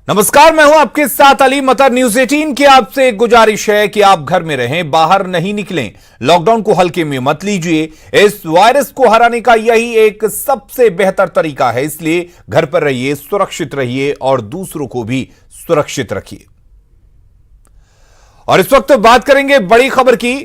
नमस्कार, मैं हूं आपके साथ अली मतर। न्यूज 18 की आपसे एक गुजारिश है कि आप घर में रहें, बाहर नहीं निकलें, लॉकडाउन को हल्के में मत लीजिए। इस वायरस को हराने का यही एक सबसे बेहतर तरीका है, इसलिए घर पर रहिए, सुरक्षित रहिए और दूसरों को भी सुरक्षित रखिए। और इस वक्त बात करेंगे बड़ी खबर की।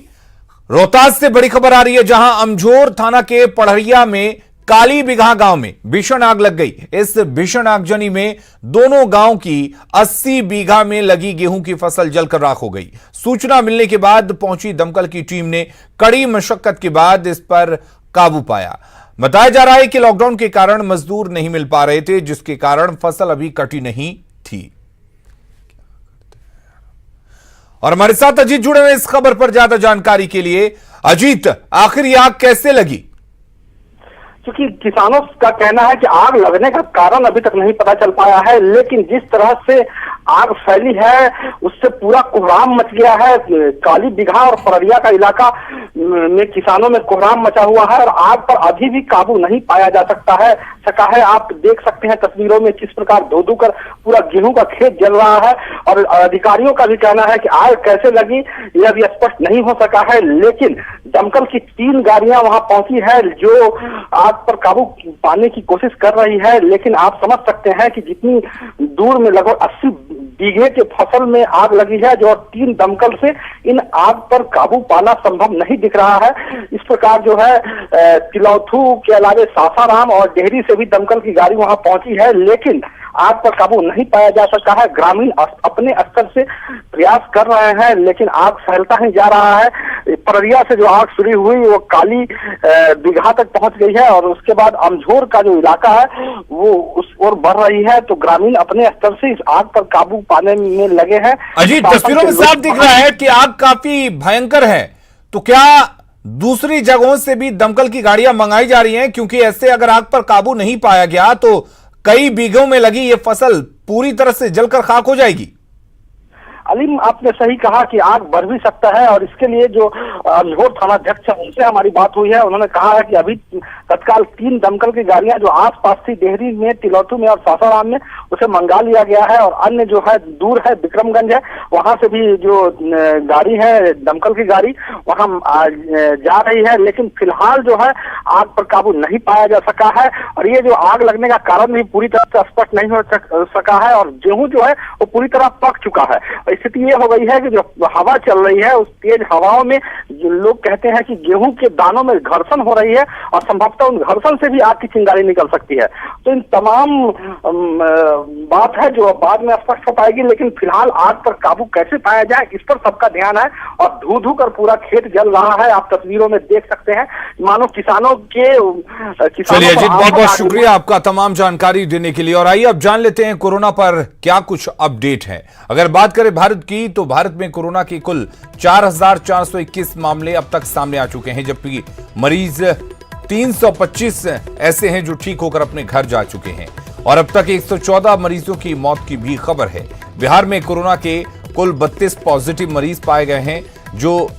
रोहतास से बड़ी खबर आ रही है, जहां अमझोर थाना के पढ़रिया में काली बिघा गांव में भीषण आग लग गई। इस भीषण आगजनी में दोनों गांव की 80 बीघा में लगी गेहूं की फसल जलकर राख हो गई। सूचना मिलने के बाद पहुंची दमकल की टीम ने कड़ी मशक्कत के बाद इस पर काबू पाया। बताया जा रहा है कि लॉकडाउन के कारण मजदूर नहीं मिल पा रहे थे, जिसके कारण फसल अभी कटी नहीं थी। और हमारे साथ अजीत जुड़े हुए इस खबर पर ज्यादा जानकारी के लिए। अजीत, आखिर ये आग कैसे लगी? क्योंकि किसानों का कहना है कि आग लगने का कारण अभी तक नहीं पता चल पाया है, लेकिन जिस तरह से आग फैली है उससे पूरा कोहराम मच गया है। काली बिघा और पड़रिया का इलाका में किसानों में कोहराम मचा हुआ है और आग पर अभी भी काबू नहीं पाया जा सका है। आप देख सकते हैं तस्वीरों में किस प्रकार धो धो कर पूरा गेहूं का खेत जल रहा है। और अधिकारियों का भी कहना है कि आग कैसे लगी यह अभी स्पष्ट नहीं हो सका है, लेकिन दमकल की 3 गाड़ियां वहां पहुंची है जो आग पर काबू पाने की कोशिश कर रही है। लेकिन आप समझ सकते हैं कि जितनी दूर में लगभग 80 बीघे के फसल में आग लगी है, जो 3 दमकल से इन आग पर काबू पाना संभव नहीं दिख रहा है। इस प्रकार जो है तिलौथू के अलावे सासाराम और डेहरी से भी दमकल की गाड़ी वहां पहुंची है, लेकिन आग पर काबू नहीं पाया जा सका है। ग्रामीण अपने स्तर से प्रयास कर रहे हैं, लेकिन आग फैलता ही जा रहा है। पड़रिया से जो आग शुरू हुई वो काली बिघा तक पहुंच गई है और उसके बाद अमझोर का जो इलाका है वो उस ओर बढ़ रही है। तो ग्रामीण अपने स्तर से इस आग पर काबू पाने में लगे हैं। अजीत, तस्वीरों में साफ दिख रहा है कि आग काफी भयंकर है, तो क्या दूसरी जगहों से भी दमकल की गाड़ियां मंगाई जा रही हैं? क्योंकि ऐसे अगर आग पर काबू नहीं पाया गया तो कई बीघों में लगी ये फसल पूरी तरह से जलकर खाक हो जाएगी। अलीम, आपने सही कहा कि आग बढ़ भी सकता है और इसके लिए जो अमझोर थानाध्यक्ष है उनसे हमारी बात हुई है। उन्होंने कहा है कि अभी तत्काल 3 दमकल की गाड़ियां जो आसपास थी डेहरी में, तिलौथू में और सासाराम में, उसे मंगा लिया गया है। और अन्य जो है दूर है विक्रमगंज है, वहां से भी जो गाड़ी है दमकल की गाड़ी वहां जा रही है। लेकिन फिलहाल जो है आग पर काबू नहीं पाया जा सका है और ये जो आग लगने का कारण भी पूरी तरह से स्पष्ट नहीं हो सका है। और गेहूं जो है वो पूरी तरह पक चुका है। स्थिति ये हो गई है कि जो हवा चल रही है उस तेज हवाओं में लोग कहते हैं कि गेहूं के दानों में घर्षण हो रही है और संभवतः उन घर्षण से भी आग की चिंगारी निकल सकती है। तो इन तमाम बात है जो बाद में स्पष्ट हो पाएगी, लेकिन फिलहाल आग पर काबू कैसे पाया जाए इस पर सबका ध्यान है। और धू धू कर पूरा खेत जल रहा है, आप तस्वीरों में देख सकते हैं। मानो किसानों के चलिए अजीत, बहुत बहुत शुक्रिया आपका तमाम जानकारी देने के लिए। और आइए अब जान लेते हैं कोरोना पर क्या कुछ अपडेट है। अगर बात करें भारत की, तो भारत में कोरोना के कुल 4421 मामले अब तक सामने आ चुके हैं, जबकि मरीज 325 ऐसे हैं जो ठीक होकर अपने घर जा चुके हैं। और अब तक 114 मरीजों की मौत की भी खबर है। बिहार में कोरोना के कुल 32 पॉजिटिव मरीज पाए गए हैं। जो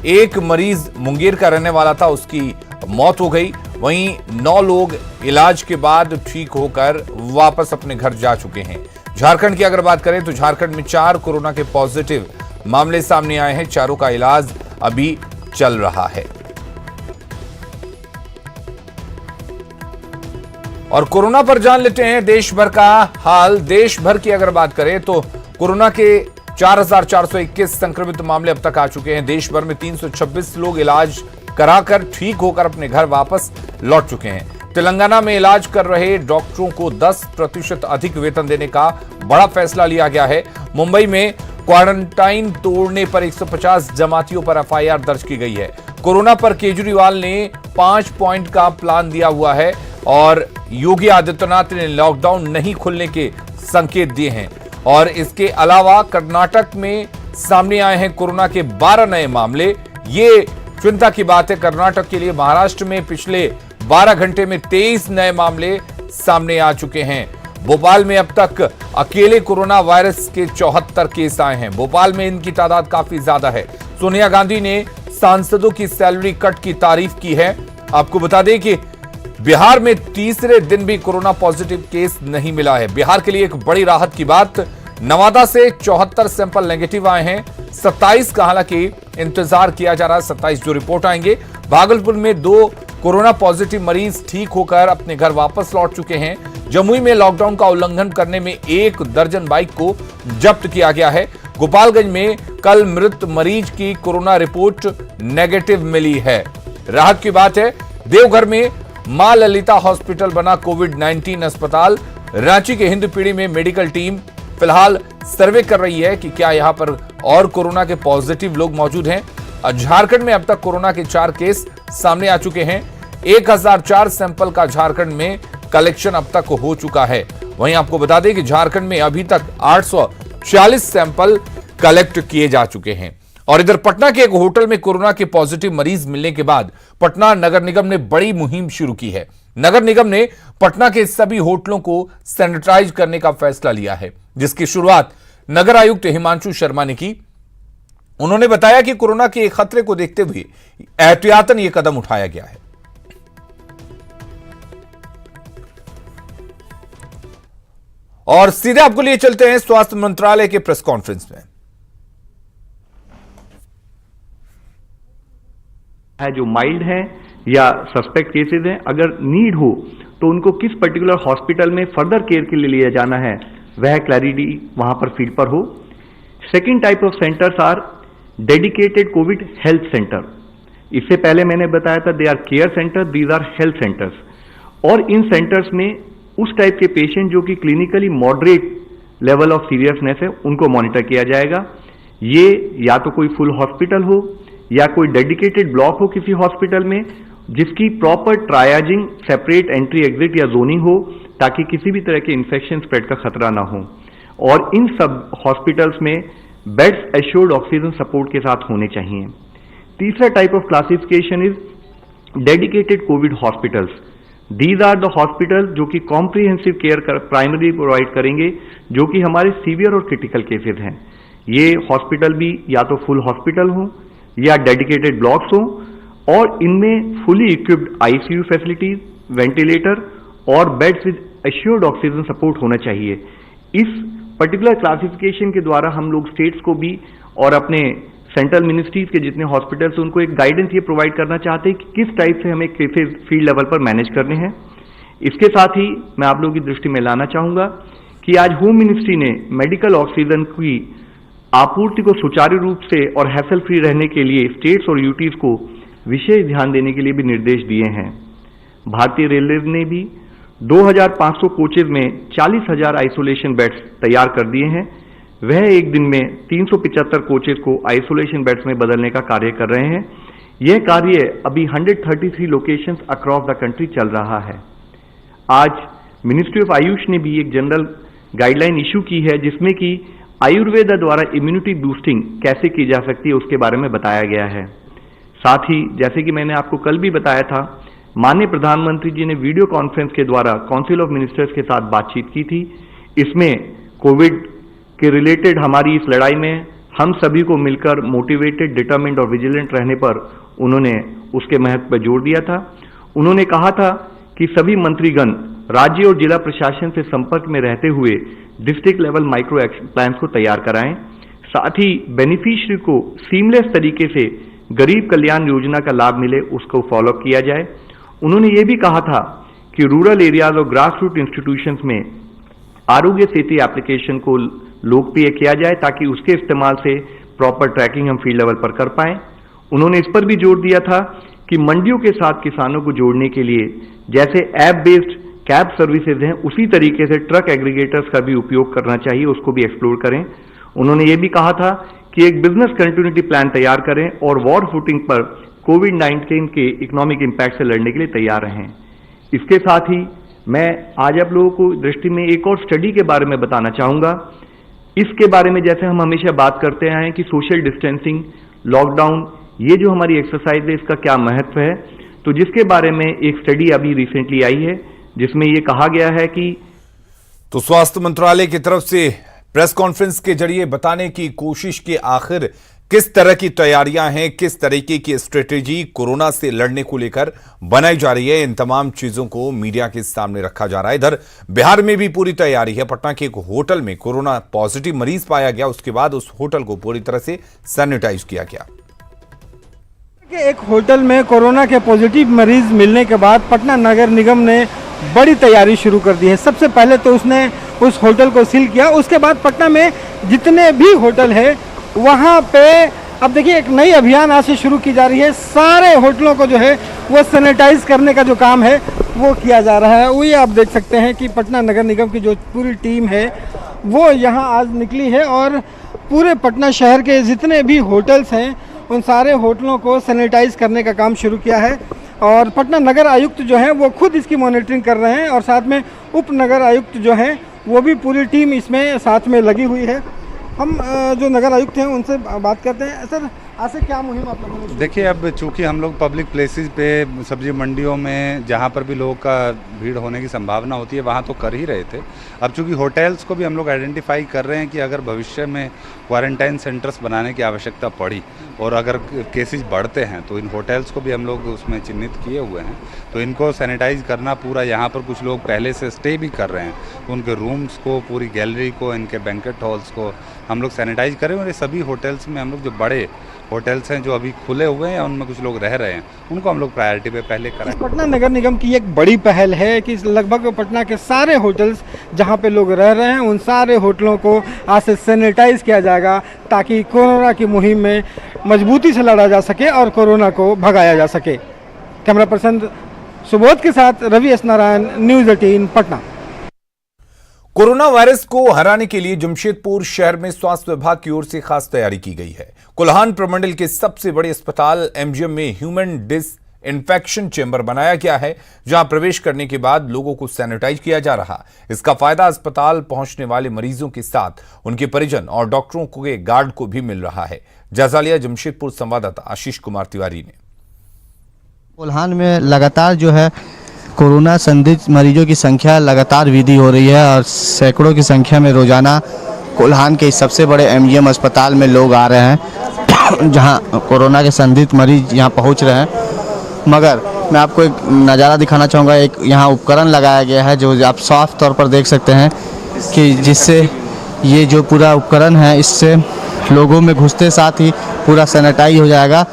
एक मरीज मुंगेर का रहने वाला था उसकी मौत हो गई। वहीं 9 लोग इलाज के बाद ठीक होकर वापस अपने घर जा चुके हैं। झारखंड की अगर बात करें तो झारखंड में 4 कोरोना के पॉजिटिव मामले सामने आए हैं। चारों का इलाज अभी चल रहा है। और कोरोना पर जान लेते हैं देश भर का हाल। देश भर की अगर बात करें तो कोरोना के 4421 संक्रमित मामले अब तक आ चुके हैं। देश भर में 326 लोग इलाज कराकर ठीक होकर अपने घर वापस लौट चुके हैं। तेलंगाना में इलाज कर रहे डॉक्टरों को 10% अधिक वेतन देने का बड़ा फैसला लिया गया है। मुंबई में क्वारंटाइन तोड़ने पर 150 जमातियों पर एफआईआर दर्ज की गई है। कोरोना पर केजरीवाल ने 5 पॉइंट का प्लान दिया हुआ है और योगी आदित्यनाथ ने लॉकडाउन नहीं खुलने के संकेत दिए हैं। और इसके अलावा कर्नाटक में सामने आए हैं कोरोना के 12 नए मामले। ये चिंता की बात है कर्नाटक के लिए। महाराष्ट्र में पिछले 12 घंटे में 23 नए मामले सामने आ चुके हैं। भोपाल में अब तक अकेले कोरोना वायरस के 74 केस आए हैं। भोपाल में इनकी तादाद काफी ज्यादा है। सोनिया गांधी ने सांसदों की सैलरी कट की तारीफ की है। आपको बता दें कि बिहार में तीसरे दिन भी कोरोना पॉजिटिव केस नहीं मिला है। बिहार के लिए एक बड़ी राहत की बात, नवादा से 74 सैंपल नेगेटिव आए हैं। 27 का हालांकि इंतजार किया जा रहा है, 27 जो रिपोर्ट आएंगे। भागलपुर में 2 कोरोना पॉजिटिव मरीज ठीक होकर अपने घर वापस लौट चुके हैं। जमुई में लॉकडाउन का उल्लंघन करने में 1 दर्जन बाइक को जब्त किया गया है। गोपालगंज में कल मृत मरीज की कोरोना रिपोर्ट नेगेटिव मिली है। राहत की बात है, देवघर में मां ललिता हॉस्पिटल बना कोविड-19 अस्पताल। रांची के हिंदपीढ़ी में मेडिकल टीम फिलहाल सर्वे कर रही है कि क्या यहां पर और कोरोना के पॉजिटिव लोग मौजूद हैं। झारखंड में अब तक कोरोना के 4 केस सामने आ चुके हैं। 1004 सैंपल का झारखंड में कलेक्शन अब तक हो चुका है। वहीं आपको बता दें कि झारखंड में अभी तक 846 सैंपल कलेक्ट किए जा चुके हैं। और इधर पटना के एक होटल में कोरोना के पॉजिटिव मरीज मिलने के बाद पटना नगर निगम ने बड़ी मुहिम शुरू की है। नगर निगम ने पटना के सभी होटलों को सैनिटाइज करने का फैसला लिया है, जिसकी शुरुआत नगर आयुक्त हिमांशु शर्मा ने की। उन्होंने बताया कि कोरोना के खतरे को देखते हुए एहतियातन यह कदम उठाया गया है। और सीधे आपको लिए चलते हैं स्वास्थ्य मंत्रालय के प्रेस कॉन्फ्रेंस में। है जो माइल्ड है या सस्पेक्ट केसेस हैं, अगर नीड हो तो उनको किस पर्टिकुलर हॉस्पिटल में फर्दर केयर के लिए लिया जाना है, वह क्लैरिटी वहां पर फील्ड पर हो। Second type of centres are dedicated COVID health centre. इससे पहले मैंने बताया था they are care centre, these are health centres. और इन सेंटर्स में उस टाइप के पेशेंट जो कि clinically moderate level of seriousness है, उनको मॉनिटर किया जाएगा। ये या तो कोई फुल हॉस्पिटल हो या कोई डेडिकेटेड ब्लॉक हो किसी हॉस्पिटल में, जिसकी प्रॉपर ट्रायाजिंग, सेपरेट एंट्री एग्जिट या जोनिंग हो, ताकि किसी भी तरह के इन्फेक्शन स्प्रेड का खतरा ना हो। और इन सब हॉस्पिटल्स में बेड्स एश्योर्ड ऑक्सीजन सपोर्ट के साथ होने चाहिए। तीसरा type of classification is dedicated COVID hospitals. These are the hospital जो कि कॉम्प्रिहेंसिव केयर प्राइमरी प्रोवाइड करेंगे, जो कि हमारे सीवियर और क्रिटिकल केसेस हैं। ये हॉस्पिटल भी या तो फुल हॉस्पिटल हो या डेडिकेटेड ब्लॉक्स हो, और इनमें fully equipped ICU facilities, ventilator और beds with assured oxygen support होना चाहिए। इस पर्टिकुलर क्लासिफिकेशन के द्वारा हम लोग स्टेट्स को भी और अपने सेंट्रल मिनिस्ट्रीज के जितने हॉस्पिटल्स हैं उनको एक गाइडेंस ये प्रोवाइड करना चाहते हैं कि किस टाइप से हमें केसेस फील्ड लेवल पर मैनेज करने हैं। इसके साथ ही मैं आप लोगों की दृष्टि में लाना चाहूंगा कि आज होम मिनिस्ट्री ने मेडिकल ऑक्सीजन की आपूर्ति को सुचारू रूप से और हैसल फ्री रहने के लिए स्टेट्स और यूटीज को विशेष ध्यान देने के लिए भी निर्देश दिए हैं। भारतीय रेलवे ने भी 2500 कोचेज में 40,000 आइसोलेशन बेड्स तैयार कर दिए हैं। वह एक दिन में 375 कोचेज को आइसोलेशन बेड्स में बदलने का कार्य कर रहे हैं। यह कार्य अभी 133 लोकेशंस अक्रॉस द कंट्री चल रहा है। आज मिनिस्ट्री ऑफ आयुष ने भी एक जनरल गाइडलाइन इशू की है, जिसमें कि आयुर्वेद द्वारा इम्यूनिटी बूस्टिंग कैसे की जा सकती है उसके बारे में बताया गया है। साथ ही जैसे कि मैंने आपको कल भी बताया था, माननीय प्रधानमंत्री जी ने वीडियो कॉन्फ्रेंस के द्वारा काउंसिल ऑफ मिनिस्टर्स के साथ बातचीत की थी। इसमें कोविड के रिलेटेड हमारी इस लड़ाई में हम सभी को मिलकर मोटिवेटेड, डिटरमिन्ड और विजिलेंट रहने पर उन्होंने उसके महत्व पर जोर दिया था। उन्होंने कहा था कि सभी मंत्रीगण राज्य और जिला प्रशासन से संपर्क में रहते हुए district level micro action plan को तैयार कराएं। साथ ही बेनिफिशियरी को सीमलेस तरीके से गरीब कल्याण योजना का लाभ मिले, उसको फॉलो अप किया जाए। उन्होंने ये भी कहा था कि रूरल एरियाज और ग्रास रूट इंस्टीट्यूशंस में आरोग्य सेतु एप्लीकेशन को लोकप्रिय किया जाए, ताकि उसके इस्तेमाल से प्रॉपर ट्रैकिंग हम फील्ड लेवल पर कर पाएं। उन्होंने इस पर भी जोर दिया था कि मंडियों के साथ किसानों को जोड़ने के लिए जैसे ऐप बेस्ड कैब सर्विसेज हैं, उसी तरीके से ट्रक एग्रीगेटर्स का भी उपयोग करना चाहिए, उसको भी एक्सप्लोर करें। उन्होंने ये भी कहा था कि एक बिजनेस कंटिन्यूटी प्लान तैयार करें और वॉर फुटिंग पर कोविड-19 के इकोनॉमिक इंपैक्ट से लड़ने के लिए तैयार रहें। इसके साथ ही मैं आज आप लोगों को दृष्टि में एक और स्टडी के बारे में बताना चाहूंगा। इसके बारे में जैसे हम हमेशा बात करते आए हैं कि सोशल डिस्टेंसिंग, लॉकडाउन, ये जो हमारी एक्सरसाइज है इसका क्या महत्व है, तो जिसके बारे में एक स्टडी अभी रिसेंटली आई है जिसमें ये कहा गया है कि तो स्वास्थ्य मंत्रालय की तरफ से प्रेस कॉन्फ्रेंस के जरिए बताने की कोशिश की आखिर किस तरह की तैयारियां हैं, किस तरीके की स्ट्रेटेजी कोरोना से लड़ने को लेकर बनाई जा रही है, इन तमाम चीजों को मीडिया के सामने रखा जा रहा है। इधर बिहार में भी पूरी तैयारी है। पटना के एक होटल में कोरोना पॉजिटिव मरीज पाया गया, उसके बाद उस होटल को पूरी तरह से सैनिटाइज किया गया। एक होटल में कोरोना के पॉजिटिव मरीज मिलने के बाद पटना नगर निगम ने बड़ी तैयारी शुरू कर दी है। सबसे पहले तो उसने उस होटल को सील किया, उसके बाद पटना में जितने भी होटल है वहाँ पे अब देखिए एक नई अभियान आज से शुरू की जा रही है। सारे होटलों को जो है वो सैनिटाइज करने का जो काम है वो किया जा रहा है। वही आप देख सकते हैं कि पटना नगर निगम की जो पूरी टीम है वो यहाँ आज निकली है और पूरे पटना शहर के जितने भी होटल्स हैं उन सारे होटलों को सैनिटाइज करने का काम शुरू किया है। और पटना नगर आयुक्त जो हैं वो खुद इसकी मॉनिटरिंग कर रहे हैं और साथ में उप नगर आयुक्त जो हैं वो भी पूरी टीम इसमें साथ में लगी हुई है। हम जो नगर आयुक्त हैं उनसे बात करते हैं। सर, आज से क्या मुहिम आप लोगों ने? देखिए, अब चूंकि हम लोग पब्लिक प्लेसेस पे, सब्जी मंडियों में जहाँ पर भी लोगों का भीड़ होने की संभावना होती है वहाँ तो कर ही रहे थे। अब चूंकि होटल्स को भी हम लोग आइडेंटिफाई कर रहे हैं कि अगर भविष्य में क्वारंटाइन सेंटर्स बनाने की आवश्यकता पड़ी और अगर केसेस बढ़ते हैं तो इन होटल्स को भी हम लोग उसमें चिन्हित किए हुए हैं। तो इनको सैनिटाइज करना पूरा, यहाँ पर कुछ लोग पहले से स्टे भी कर रहे हैं तो उनके रूम्स को, पूरी गैलरी को, इनके बैंकेट हॉल्स को हम लोग सैनिटाइज करें। और ये सभी होटल्स में हम लोग जो बड़े होटल्स हैं जो अभी खुले हुए हैं या उनमें कुछ लोग रह रहे हैं उनको हम लोग प्रायोरिटी पे पहले कराएं। पटना नगर निगम की एक बड़ी पहल है कि लगभग पटना के सारे होटल्स जहां पे लोग रह रहे हैं उन सारे होटलों को आज से सैनिटाइज किया जाएगा ताकि कोरोना की मुहिम में मजबूती से लड़ा जा सके और कोरोना को भगाया जा सके। कैमरा पर्सन सुबोध के साथ Ravi S Narayan, news 18 Patna. Corona virus को हराने के लिए जमशेदपुर शहर में स्वास्थ्य विभाग की ओर से खास तैयारी की गई है। कोल्हान प्रमंडल के सबसे बड़े अस्पताल एमजीएम में ह्यूमन डिसइंफेक्शन चेंबर बनाया गया है, जहां प्रवेश करने के बाद लोगों को सैनिटाइज किया जा रहा। इसका फायदा अस्पताल पहुंचने वाले मरीजों के साथ उनके परिजन और डॉक्टरों के गार्ड को भी मिल रहा है। जायजा लिया जमशेदपुर संवाददाता आशीष कुमार तिवारी ने। कोल्हान में लगातार जो है कोरोना संदिग्ध मरीजों की संख्या लगातार वृद्धि हो रही है और सैकड़ों की संख्या में रोजाना कोल्हान के सबसे बड़े एमजीएम अस्पताल में लोग आ रहे हैं जहां कोरोना के संदिग्ध मरीज यहां पहुंच रहे हैं। मगर मैं आपको एक नज़ारा दिखाना चाहूँगा। एक यहां उपकरण लगाया गया है जो आप साफ तौर पर देख सकते हैं कि जिससे ये जो पूरा उपकरण है इससे लोगों में घुसते साथ ही पूरा सैनिटाइज हो जाएगा।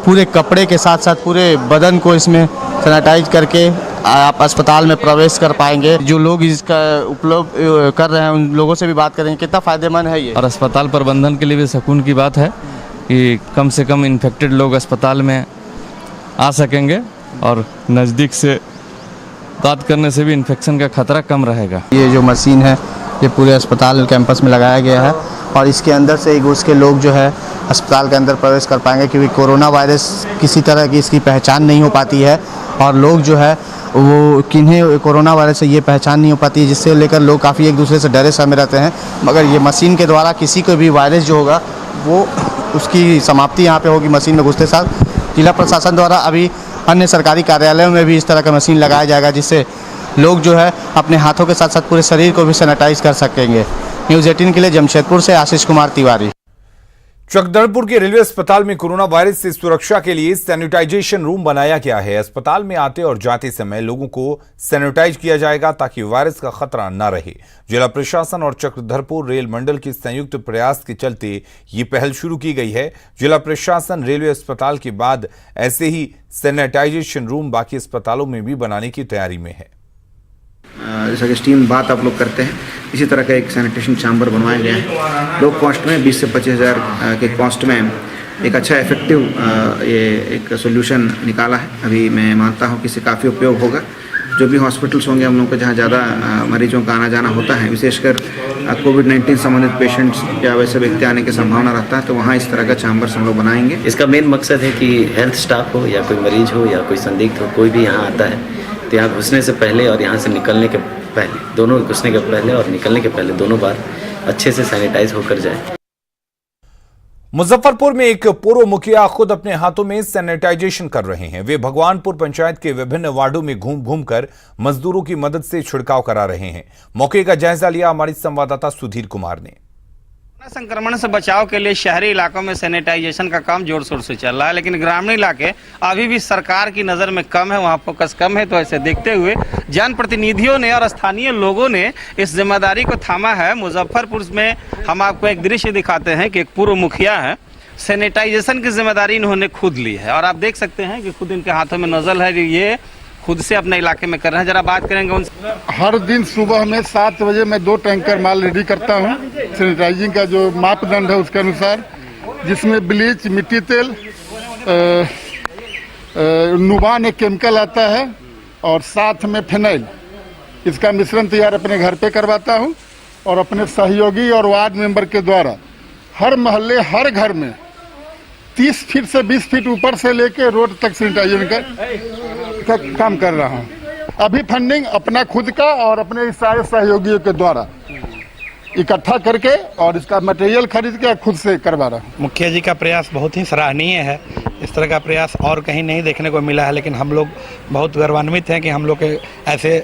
पूरे कपड़े के साथ साथ पूरे बदन को इसमें सैनिटाइज करके आप अस्पताल में प्रवेश कर पाएंगे। जो लोग इसका उपयोग कर रहे हैं उन लोगों से भी बात करेंगे कितना फ़ायदेमंद है ये। और अस्पताल प्रबंधन के लिए भी सुकून की बात है कि कम से कम इन्फेक्टेड लोग अस्पताल में आ सकेंगे और नज़दीक से बात करने से भी इन्फेक्शन का खतरा कम रहेगा। ये जो मशीन है ये पूरे अस्पताल कैंपस में लगाया गया है और इसके अंदर से ही घुस के लोग जो है अस्पताल के अंदर प्रवेश कर पाएंगे, क्योंकि कोरोना वायरस किसी तरह की इसकी पहचान नहीं हो पाती है और लोग जो है वो किन्हें कोरोना वायरस से ये पहचान नहीं हो पाती है, जिससे लेकर लोग काफ़ी एक दूसरे से डरे समय रहते हैं। मगर ये मशीन के द्वारा किसी को भी वायरस जो होगा वो उसकी समाप्ति यहाँ पे होगी मशीन में घुसते साथ। जिला प्रशासन द्वारा अभी अन्य सरकारी कार्यालयों में भी इस तरह का मशीन लगाया जाएगा जिससे लोग जो है अपने हाथों के साथ साथ पूरे शरीर को भी सैनिटाइज कर सकेंगे। न्यूज़ 18 के लिए जमशेदपुर से आशीष कुमार तिवारी। चकदड़पुर के रेलवे अस्पताल में कोरोना वायरस से सुरक्षा के लिए सैनिटाइजेशन रूम बनाया गया है। अस्पताल में आते और जाते समय लोगों को सैनिटाइज किया जाएगा ताकि वायरस का खतरा न रहे। जिला प्रशासन और चक्रधरपुर रेल मंडल के संयुक्त प्रयास के चलते ये पहल शुरू की गई है। जिला प्रशासन रेलवे अस्पताल के बाद ऐसे ही सैनिटाइजेशन रूम बाकी अस्पतालों में भी बनाने की तैयारी में है। जैसा कि स्टीम बात आप लोग करते हैं, इसी तरह का एक सैनिटेशन चैम्बर बनवाया गया है। लो कॉस्ट में 20 से 25 हज़ार के कॉस्ट में एक अच्छा इफेक्टिव ये एक सोल्यूशन निकाला है। अभी मैं मानता हूँ कि इससे काफ़ी उपयोग होगा। जो भी हॉस्पिटल्स होंगे हम लोगों को जहाँ ज़्यादा मरीजों का आना जाना होता है, विशेषकर कोविड-19 संबंधित पेशेंट्स या वैसे व्यक्ति आने की संभावना रहता है, तो वहाँ इस तरह का चैम्बर्स हम लोग बनाएंगे। इसका मेन मकसद है कि हेल्थ स्टाफ हो या कोई मरीज हो या कोई संदिग्ध हो, कोई भी यहाँ आता है तो यहाँ घुसने से पहले और यहाँ से निकलने के पहले, दोनों घुसने के पहले और निकलने के पहले दोनों बार अच्छे से सैनिटाइज होकर जाए। मुजफ्फरपुर में एक पूर्व मुखिया खुद अपने हाथों में सैनिटाइजेशन कर रहे हैं। वे भगवानपुर पंचायत के विभिन्न वार्डों में घूम घूम कर मजदूरों की मदद से छिड़काव करा रहे हैं। मौके का जायजा लिया हमारी संवाददाता सुधीर कुमार ने। संक्रमण से बचाव के लिए शहरी इलाकों में सैनिटाइजेशन का काम जोर शोर से चल रहा है, लेकिन ग्रामीण इलाके अभी भी सरकार की नज़र में कम है, वहाँ फोकस कम है। तो ऐसे देखते हुए जनप्रतिनिधियों ने और स्थानीय लोगों ने इस जिम्मेदारी को थामा है। मुजफ्फरपुर में हम आपको एक दृश्य दिखाते हैं कि एक पूर्व मुखिया है, सैनिटाइजेशन की जिम्मेदारी इन्होंने खुद ली है और आप देख सकते हैं कि खुद इनके हाथों में नोजल है, ये खुद से अपने इलाके में कर रहे हैं। जरा बात करेंगे उनसे। हर दिन सुबह में 7 बजे मैं 2 टैंकर माल रेडी करता हूँ सैनिटाइजिंग का जो मापदंड है उसके अनुसार, जिसमें ब्लीच, मिट्टी तेल, नुबान एक केमिकल आता है और साथ में फिनाइल, इसका मिश्रण तैयार अपने घर पे करवाता हूँ और अपने सहयोगी और वार्ड मेंबर के द्वारा हर मोहल्ले हर घर में 30 फीट से 20 फीट ऊपर से लेके रोड तक सैनिटाइजेशन का काम कर रहा हूँ। अभी फंडिंग अपना खुद का और अपने सारे सहयोगियों के द्वारा इकट्ठा करके और इसका मटेरियल खरीद के खुद से करवा रहा हूँ। मुखिया जी का प्रयास बहुत ही सराहनीय है। इस तरह का प्रयास और कहीं नहीं देखने को मिला है, लेकिन हम लोग बहुत गौरवान्वित हैं कि हम लोग के ऐसे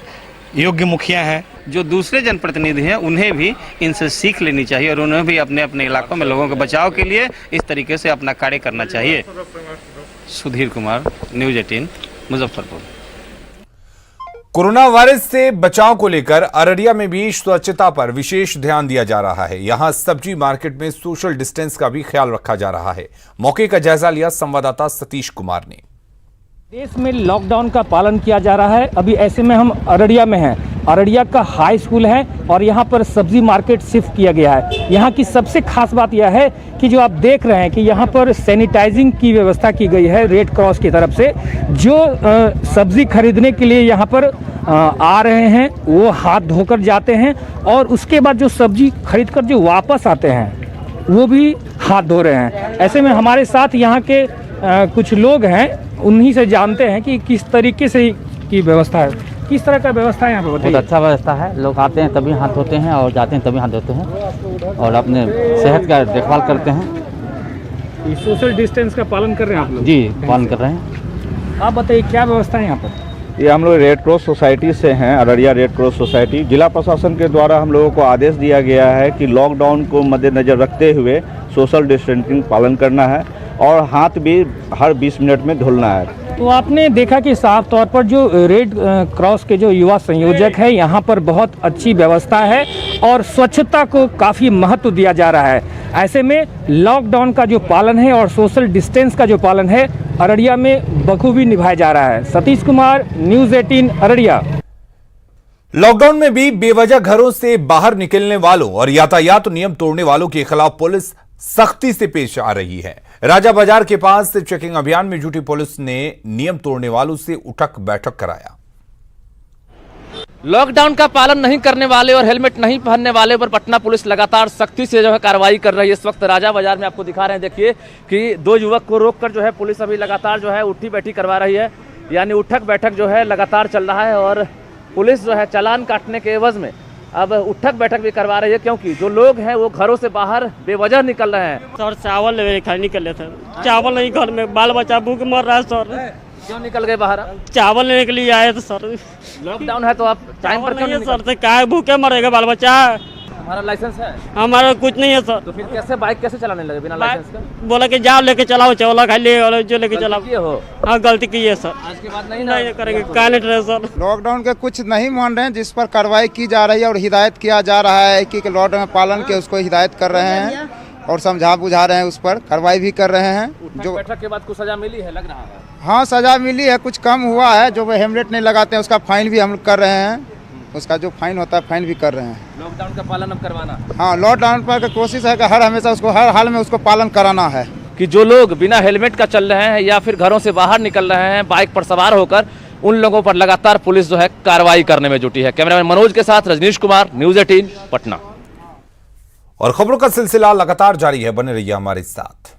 योग्य मुखिया हैं। जो दूसरे जनप्रतिनिधि हैं उन्हें भी इनसे सीख लेनी चाहिए और उन्हें भी अपने अपने इलाकों में लोगों के बचाव के लिए इस तरीके से अपना कार्य करना चाहिए। Sudhir Kumar, news 18, Muzaffarpur. Corona virus से बचाव को लेकर अररिया में भी स्वच्छता पर विशेष ध्यान दिया जा रहा है। यहां सब्जी मार्केट में सोशल डिस्टेंस का भी ख्याल रखा जा रहा है। मौके का जायजा लिया संवाददाता सतीश कुमार ने। देश में लॉकडाउन का पालन किया जा रहा है। अभी ऐसे में हम अररिया में हैं। अररिया का हाई स्कूल है और यहाँ पर सब्जी मार्केट शिफ्ट किया गया है। यहाँ की सबसे खास बात यह है कि जो आप देख रहे हैं कि यहाँ पर सैनिटाइजिंग की व्यवस्था की गई है रेड क्रॉस की तरफ से। जो सब्जी खरीदने के लिए यहाँ पर आ रहे हैं वो हाथ धोकर जाते हैं और उसके बाद जो सब्जी खरीद कर जो वापस आते हैं वो भी हाथ धो रहे हैं। ऐसे में हमारे साथ यहाँ के कुछ लोग हैं, उन्हीं से जानते हैं कि किस तरीके से की व्यवस्था है, किस तरह का व्यवस्था है यहाँ पे। बहुत अच्छा व्यवस्था है। लोग आते हैं तभी हाथ धोते हैं और जाते हैं तभी हाथ धोते हैं और अपने सेहत का देखभाल करते हैं। सोशल डिस्टेंस का पालन कर रहे हैं आप लोग? जी, पालन कर रहे हैं। आप बताइए क्या व्यवस्था है यहाँ पर? ये हम लोग रेड क्रॉस सोसाइटी से हैं, अररिया रेड क्रॉस सोसाइटी। जिला प्रशासन के द्वारा हम लोगों को आदेश दिया गया है कि लॉकडाउन को मद्देनजर रखते हुए सोशल डिस्टेंसिंग पालन करना है और हाथ भी हर 20 मिनट में धुलना है। तो आपने देखा कि साफ तौर पर जो रेड क्रॉस के जो युवा संयोजक है यहाँ पर बहुत अच्छी व्यवस्था है और स्वच्छता को काफ़ी महत्व दिया जा रहा है। ऐसे में लॉकडाउन का जो पालन है और सोशल डिस्टेंस का जो पालन है अररिया में बखूबी निभाया जा रहा है। सतीश कुमार, न्यूज़ 18 अररिया। लॉकडाउन में भी बेवजह घरों से बाहर निकलने वालों और यातायात नियम तोड़ने वालों के खिलाफ पुलिस सख्ती से पेश आ रही है। राजा बाजार के पास चेकिंग अभियान में जुटी पुलिस ने नियम तोड़ने वालों से उठक बैठक कराया। लॉकडाउन का पालन नहीं करने वाले और हेलमेट नहीं पहनने वाले पर पटना पुलिस लगातार सख्ती से जो है कार्रवाई कर रही है। इस वक्त राजा बाजार में आपको दिखा रहे हैं, देखिए कि 2 युवक को रोककर जो है पुलिस अभी लगातार जो है उठी बैठी करवा रही है, यानी उठक बैठक जो है लगातार चल रहा है और पुलिस जो है चालान काटने के एवज में अब उठक बैठक भी करवा रही है, क्योंकि जो लोग हैं वो घरों से बाहर बेवजह निकल रहे हैं। सर चावल लेने खाने निकले थे, चावल नहीं घर में, बाल बच्चा भूख मर रहा है सर। क्यों निकल गए बाहर? चावल लेने के लिए आए थे सर। लॉकडाउन है तो आप टाइम पर क्यों नहीं सर? से क्या भूखे मरेगा बाल बच्चा? हमारा लाइसेंस है? हमारा कुछ नहीं है सर। तो फिर कैसे बाइक कैसे चलाने लगे बिना लाइसेंस के? बोला कि जाओ लेके चलाओ, चावल खा लिए जो लेके चलाओ। हो? हाँ गलती की है सर। आज के बाद नहीं करेंगे, क्या नहीं रहे सर। लॉकडाउन के कुछ नहीं मान रहे हैं, जिस पर कार्रवाई की जा रही है और हिदायत किया जा रहा है कि लॉकडाउन पालन के उसको हिदायत कर रहे हैं और समझा बुझा रहे हैं, उस पर कार्रवाई भी कर रहे हैं। जो बैठक के बाद कुछ सजा मिली है लग रहा है? हाँ सजा मिली है, कुछ कम हुआ है। जो हेलमेट नहीं लगाते हैं उसका फाइन भी हम कर रहे हैं, उसका जो फाइन होता है फाइन भी कर रहे हैं। लॉकडाउन का पालन अब करवाना? हाँ, लॉकडाउन पर कोशिश है कि हर हमेशा उसको हर हाल में उसको पालन कराना है। कि जो लोग बिना हेलमेट का चल रहे हैं या फिर घरों से बाहर निकल रहे हैं बाइक पर सवार होकर, उन लोगों पर लगातार पुलिस जो है कार्रवाई करने में जुटी है। कैमरामैन मनोज के साथ रजनीश कुमार, न्यूज़ 18 पटना। और खबरों का सिलसिला लगातार जारी है, बने रहिए हमारे साथ।